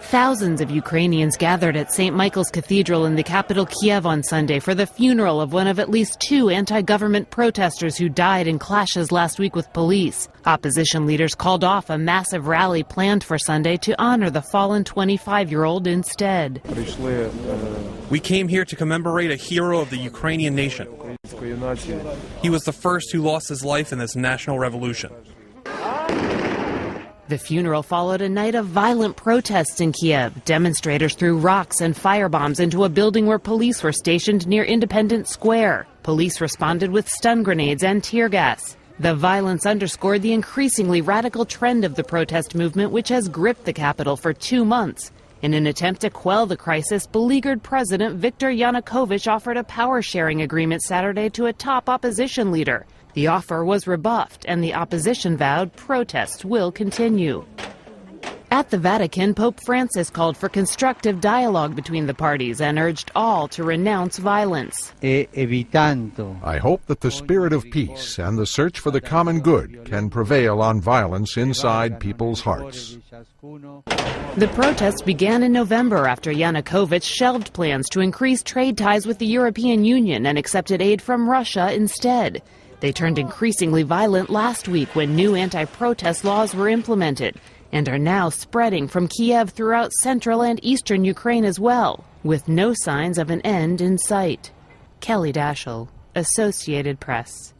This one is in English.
Thousands of Ukrainians gathered at St. Michael's Cathedral in the capital Kiev on Sunday for the funeral of one of at least 2 anti-government protesters who died in clashes last week with police. Opposition leaders called off a massive rally planned for Sunday to honor the fallen 25-year-old instead. We came here to commemorate a hero of the Ukrainian nation. He was the first who lost his life in this national revolution. The funeral followed a night of violent protests in Kiev. Demonstrators threw rocks and firebombs into a building where police were stationed near Independence Square. Police responded with stun grenades and tear gas. The violence underscored the increasingly radical trend of the protest movement, which has gripped the capital for 2 months. In an attempt to quell the crisis, beleaguered President Viktor Yanukovych offered a power-sharing agreement Saturday to a top opposition leader. The offer was rebuffed, and the opposition vowed protests will continue. At the Vatican, Pope Francis called for constructive dialogue between the parties and urged all to renounce violence. I hope that the spirit of peace and the search for the common good can prevail on violence inside people's hearts. The protests began in November after Yanukovych shelved plans to increase trade ties with the European Union and accepted aid from Russia instead. They turned increasingly violent last week when new anti-protest laws were implemented and are now spreading from Kiev throughout central and eastern Ukraine as well, with no signs of an end in sight. Kelly Daschle, Associated Press.